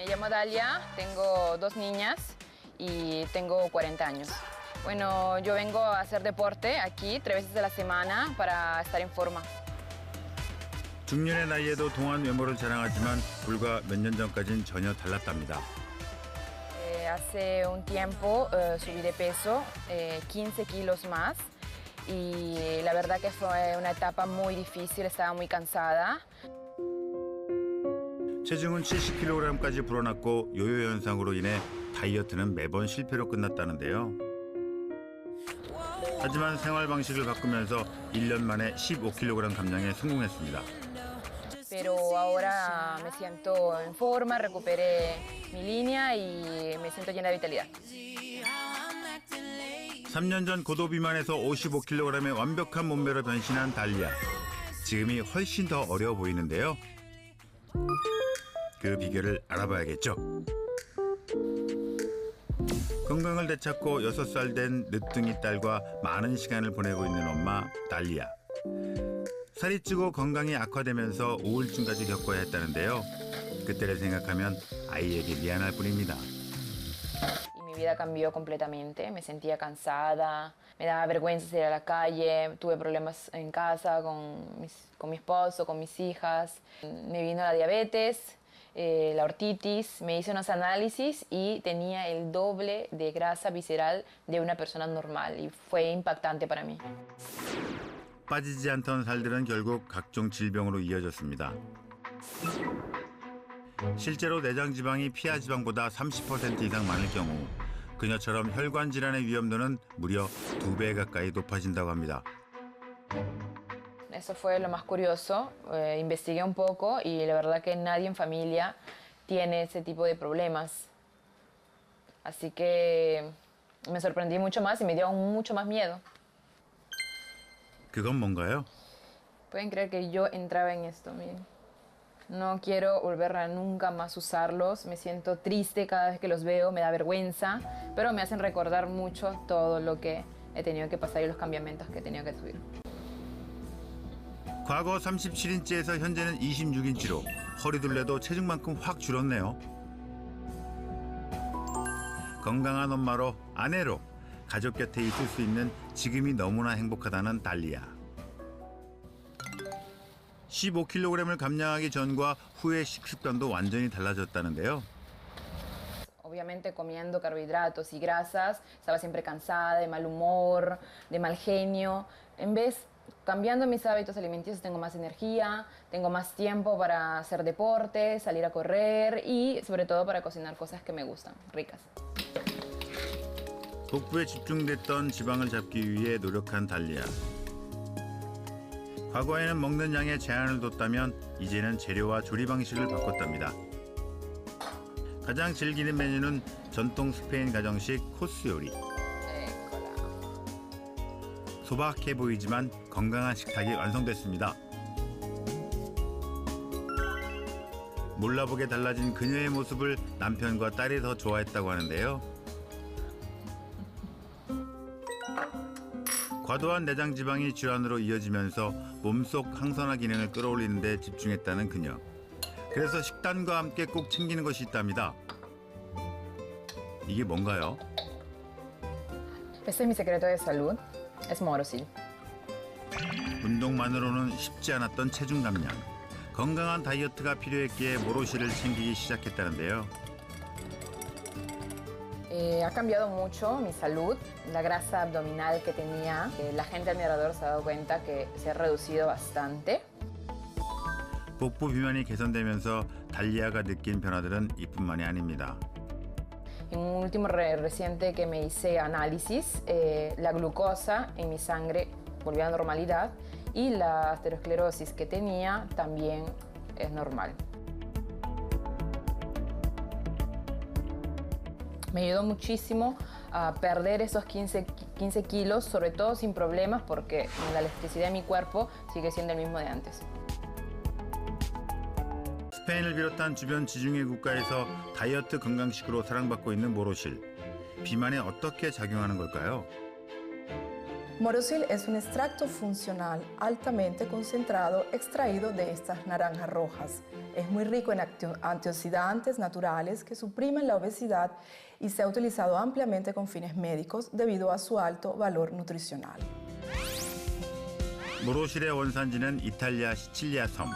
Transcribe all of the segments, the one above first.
llamo Dalia, tengo 2 niñas y tengo 40 años. Bueno, yo vengo a hacer deporte aquí 3 veces a la semana para estar en forma. 중년의 나이에도 동안 외모를 자랑하지만 불과 몇 년 전까지는 전혀 달랐답니다. Hace un tiempo subí de peso 15 kilos más y la verdad que fue una etapa muy difícil, estaba muy cansada. 체중은 70kg까지 불어났고 요요 현상으로 인해 다이어트는 매번 실패로 끝났다는데요. 하지만 생활 방식을 바꾸면서 1년 만에 15kg 감량에 성공했습니다. Pero ahora me siento en forma, recuperé mi línea y me siento llena de vitalidad. 3년 전 고도 비만에서 55kg의 완벽한 몸매로 변신한 달리아. 지금이 훨씬 더 어려워 보이는데요. 그 비결을 알아봐야겠죠. 건강을 되찾고 6살 된 늦둥이 딸과 많은 시간을 보내고 있는 엄마 달리아. 살이 찌고 건강이 악화되면서 우울증까지 겪어야 했다는데요. 그때를 생각하면 아이에게 미안할 뿐입니다. Y mi vida cambió completamente, me sentía cansada, me daba vergüenza salir a la calle, tuve problemas en casa con mi esposo, con mis hijas. Me vino la diabetes, la ortitis, me hice unos análisis y tenía el doble de grasa visceral de una persona normal y fue impactante para mí. 빠지지 않던 살들은 결국 각종 질병으로 이어졌습니다. 실제로 내장 지방이 피하 지방보다 30% 이상 많을 경우 그녀처럼 혈관 질환의 위험도는 무려 2배 가까이 높아진다고 합니다. Eso fue lo más curioso. Investigué un poco y la verdad que nadie en familia tiene ese tipo de problemas. Así que me sorprendí mucho más y me dio mucho más miedo. 그건 뭔가요? Pueden creer que yo entraba en esto, miren. No quiero volver a nunca más usarlos. Me siento triste cada vez que los veo, me da vergüenza, pero me hacen recordar mucho todo lo que he tenido que pasar y los cambiamientos que he tenido que subir. 과거 37인치에서 현재는 26인치로 허리둘레도 체중만큼 확 줄었네요. 건강한 엄마로, 아내로, 가족 곁에 있을 수 있는 지금이 너무나 행복하다는 달리아. 15kg을 감량하기 전과 후의 식습관도 완전히 달라졌다는데요. Obviamente comiendo carbohidratos y grasas, estaba siempre cansada, de mal humor, de mal genio. En vez, cambiando mis hábitos alimenticios, tengo más energía, tengo más tiempo para hacer deporte, salir a correr y sobre todo para cocinar cosas que me gustan, ricas. 복부에 집중됐던 지방을 잡기 위해 노력한 달리아. 과거에는 먹는 양에 제한을 뒀다면 이제는 재료와 조리 방식을 바꿨답니다. 가장 즐기는 메뉴는 전통 스페인 가정식 코스 요리. 소박해 보이지만 건강한 식탁이 완성됐습니다. 몰라보게 달라진 그녀의 모습을 남편과 딸이 더 좋아했다고 하는데요. 과도한 내장 지방이 질환으로 이어지면서 몸속 항산화 기능을 끌어올리는 데 집중했다는 그녀. 그래서 식단과 함께 꼭 챙기는 것이 있답니다. 이게 뭔가요? Este es mi secreto de salud, es Morosil. 운동만으로는 쉽지 않았던 체중 감량. 건강한 다이어트가 필요했기에 모로실을 챙기기 시작했다는데요. Ha cambiado mucho mi salud, la grasa abdominal que tenía. La gente a mi alrededor se ha dado cuenta que se ha reducido bastante. 복부 비만이 개선되면서 달리아가 느낀 변화들은 이뿐만이 아닙니다. En un último reciente que me hice análisis, la glucosa en mi sangre volvió a la normalidad y la aterosclerosis que tenía también es normal. Me ayudó muchísimo a perder esos 15 kilos, sobre todo sin problemas porque la electricidad de mi cuerpo sigue siendo el mismo de antes. 스페인을 비롯한 주변 지중해 국가에서 다이어트 건강식으로 사랑받고 있는 모로실. 비만에 어떻게 작용하는 걸까요? Morosil es un extracto funcional altamente concentrado extraído de estas naranjas rojas. Es muy rico en antioxidantes naturales que suprimen la obesidad y se ha utilizado ampliamente con fines médicos debido a su alto valor nutricional. 모로실의 원산지는 이탈리아 시칠리아 섬.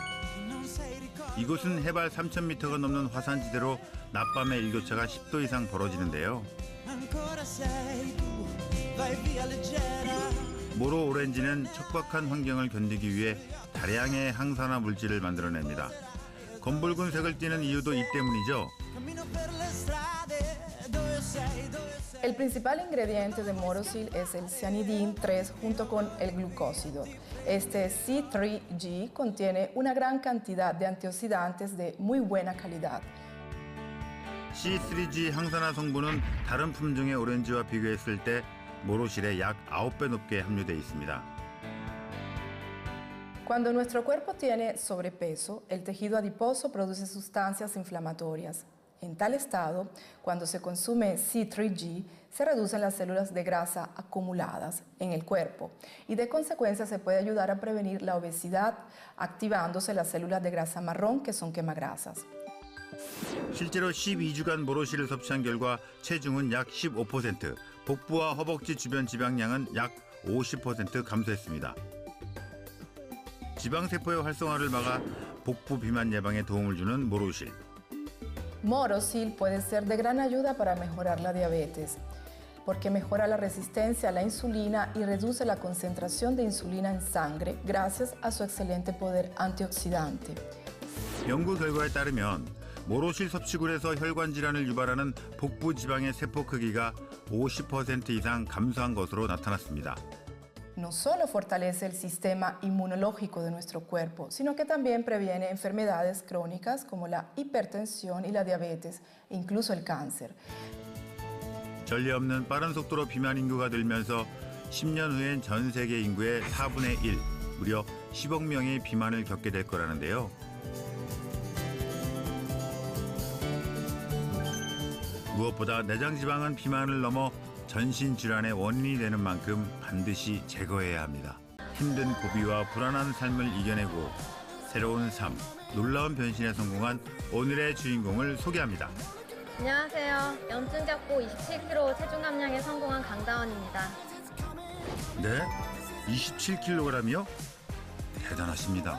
이곳은 해발 3,000m가 넘는 화산지대로 낮밤의 일교차가 10도 이상 벌어지는데요. 모로 오렌지는 척박한 환경을 견디기 위해 다량의 항산화 물질을 만들어냅니다. 검붉은 색을 띠는 이유도 이 때문이죠. El principal ingrediente de morosil es el cianidin 3 junto con el glucósido. Este C3G contiene una gran cantidad de antioxidantes de muy buena calidad. C3G 항산화 성분은 다른 품종의 오렌지와 비교했을 때 모로실의 약 9배 높게 함유되어 있습니다. Cuando nuestro cuerpo tiene sobrepeso, el tejido adiposo produce sustancias inflamatorias. En tal estado, cuando se consume C3G, se reducen las células de grasa acumuladas en el cuerpo y de consecuencia se puede ayudar a prevenir la obesidad activándose las células de grasa marrón que son quemagrasas. 실제로 12주간 모로실을 섭취한 결과 체중은 약 15%, 복부와 허벅지 주변 지방량은 약 50% 감소했습니다. 지방세포의 활성화를 막아 복부 비만 예방에 도움을 주는 모로실. Morosil puede ser de gran ayuda para mejorar la diabetes, porque mejora la resistencia a la insulina y reduce la concentración de insulina en sangre gracias a su excelente poder antioxidante. 연구 결과에 따르면 모로실 섭취군에서 혈관 질환을 유발하는 복부 지방의 세포 크기가 50% 이상 감소한 것으로 나타났습니다. No solo fortalece el sistema inmunológico de nuestro cuerpo, sino que también previene enfermedades crónicas como la hipertensión y la diabetes, e incluso el cáncer. 전례 없는 빠른 속도로 비만 인구가 늘면서 10년 후엔 전 세계 인구의 4분의 1, 무려 10억 명이 비만을 겪게 될 거라는데요. 무엇보다 내장 지방은 비만을 넘어 전신 질환의 원인이 되는 만큼 반드시 제거해야 합니다. 힘든 고비와 불안한 삶을 이겨내고 새로운 삶, 놀라운 변신에 성공한 오늘의 주인공을 소개합니다. 안녕하세요. 염증 잡고 27kg 체중 감량에 성공한 강다원입니다. 네? 27kg이요? 대단하십니다.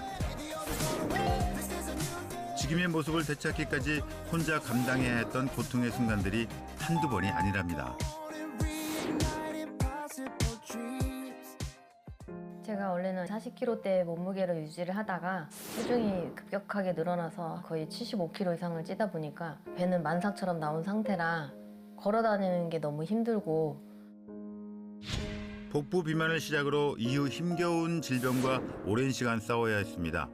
지금의 모습을 되찾기까지 혼자 감당해야 했던 고통의 순간들이 한두 번이 아니랍니다. 제가 원래는 40kg대 몸무게를 유지를 하다가 체중이 급격하게 늘어나서 거의 75kg 이상을 찌다 보니까 배는 만삭처럼 나온 상태라 걸어 다니는 게 너무 힘들고 복부 비만을 시작으로 이후 힘겨운 질병과 오랜 시간 싸워야 했습니다.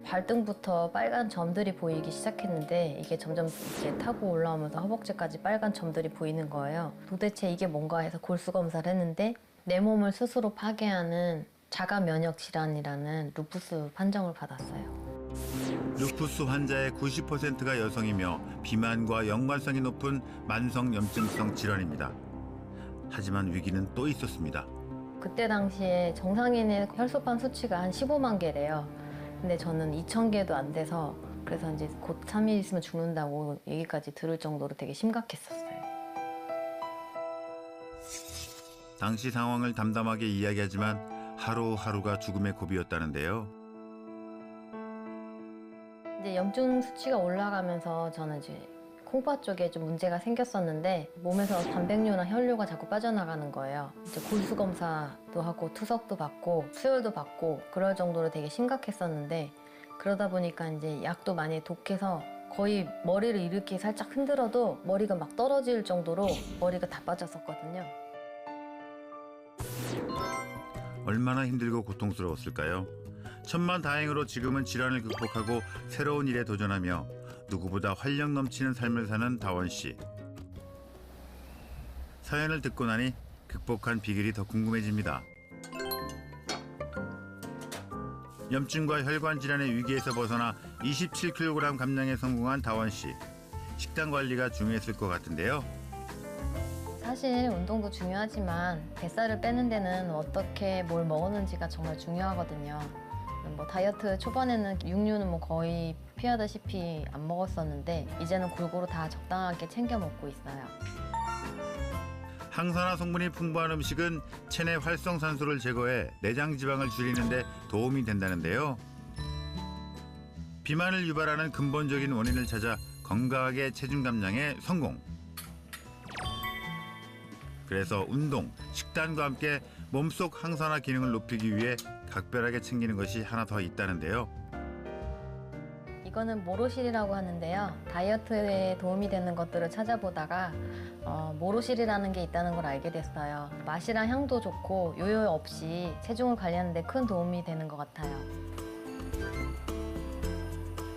발등부터 빨간 점들이 보이기 시작했는데 이게 점점 이렇게 타고 올라오면서 허벅지까지 빨간 점들이 보이는 거예요. 도대체 이게 뭔가 해서 골수 검사를 했는데 내 몸을 스스로 파괴하는 자가 면역 질환이라는 루푸스 판정을 받았어요. 루푸스 환자의 90%가 여성이며 비만과 연관성이 높은 만성 염증성 질환입니다. 하지만 위기는 또 있었습니다. 그때 당시에 정상인의 혈소판 수치가 한 15만 개래요. 근데 저는 2,000개도 안 돼서 그래서 이제 곧 3일 있으면 죽는다고 얘기까지 들을 정도로 되게 심각했었어요. 당시 상황을 담담하게 이야기하지만 하루하루가 죽음의 고비였다는데요. 이제 염증 수치가 올라가면서 저는 이제 콩팥 쪽에 좀 문제가 생겼었는데 몸에서 단백뇨나 혈뇨가 자꾸 빠져나가는 거예요. 이제 골수 검사도 하고 투석도 받고 수혈도 받고 그럴 정도로 되게 심각했었는데 그러다 보니까 이제 약도 많이 독해서 거의 머리를 이렇게 살짝 흔들어도 머리가 막 떨어질 정도로 머리가 다 빠졌었거든요. 얼마나 힘들고 고통스러웠을까요? 천만다행으로 지금은 질환을 극복하고 새로운 일에 도전하며 누구보다 활력 넘치는 삶을 사는 다원 씨. 사연을 듣고 나니 극복한 비결이 더 궁금해집니다. 염증과 혈관 질환의 위기에서 벗어나 27kg 감량에 성공한 다원 씨. 식단 관리가 중요했을 것 같은데요. 사실 운동도 중요하지만 뱃살을 빼는 데는 어떻게 뭘 먹었는지가 정말 중요하거든요. 뭐 다이어트 초반에는 육류는 뭐 거의 피하다시피 안 먹었었는데 이제는 골고루 다 적당하게 챙겨 먹고 있어요. 항산화 성분이 풍부한 음식은 체내 활성산소를 제거해 내장 지방을 줄이는 데 도움이 된다는데요. 비만을 유발하는 근본적인 원인을 찾아 건강하게 체중 감량에 성공. 그래서 운동, 식단과 함께 몸속 항산화 기능을 높이기 위해 각별하게 챙기는 것이 하나 더 있다는데요. 이거는 모로실이라고 하는데요. 다이어트에 도움이 되는 것들을 찾아보다가 모로실이라는 게 있다는 걸 알게 됐어요. 맛이랑 향도 좋고 요요 없이 체중을 관리하는 데 큰 도움이 되는 것 같아요.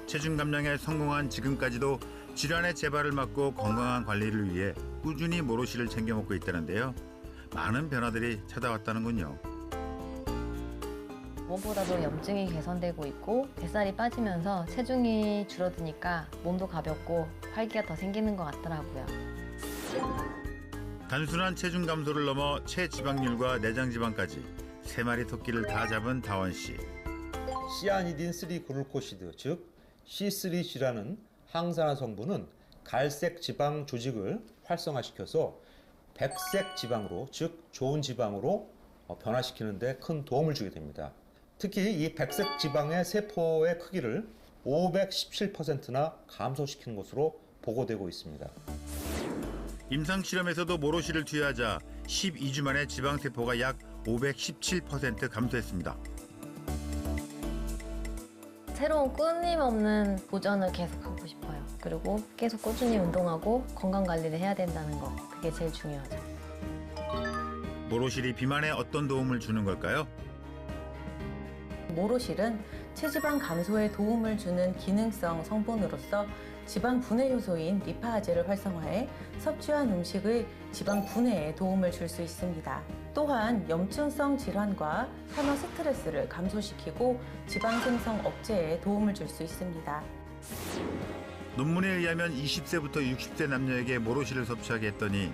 체중 감량에 성공한 지금까지도 질환의 재발을 막고 건강한 관리를 위해 꾸준히 모로실을 챙겨 먹고 있다는데요. 많은 변화들이 찾아왔다는군요. 무엇보다도 염증이 개선되고 있고 뱃살이 빠지면서 체중이 줄어드니까 몸도 가볍고 활기가 더 생기는 것 같더라고요. 단순한 체중 감소를 넘어 체지방률과 내장 지방까지 3마리 토끼를 다 잡은 다원 씨. 시아니딘 3글루코시드, 즉 C3G라는 항산화 성분은 갈색 지방 조직을 활성화시켜서 백색 지방으로, 즉 좋은 지방으로 변화시키는 데 큰 도움을 주게 됩니다. 특히 이 백색 지방의 세포의 크기를 517%나 감소시키는 것으로 보고되고 있습니다. 임상 실험에서도 모로실을 투여하자 12주 만에 지방 세포가 약 517% 감소했습니다. 새로운 끊임없는 도전을 계속하고 싶어요. 그리고 계속 꾸준히 운동하고 건강 관리를 해야 된다는 거, 그게 제일 중요하죠. 모로실이 비만에 어떤 도움을 주는 걸까요? 모로실은 체지방 감소에 도움을 주는 기능성 성분으로서 지방 분해 요소인 리파아제를 활성화해 섭취한 음식의 지방 분해에 도움을 줄 수 있습니다. 또한 염증성 질환과 산화 스트레스를 감소시키고 지방 생성 억제에 도움을 줄 수 있습니다. 논문에 의하면 20세부터 60세 남녀에게 모로실을 섭취하게 했더니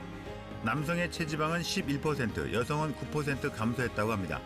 남성의 체지방은 11%, 여성은 9% 감소했다고 합니다.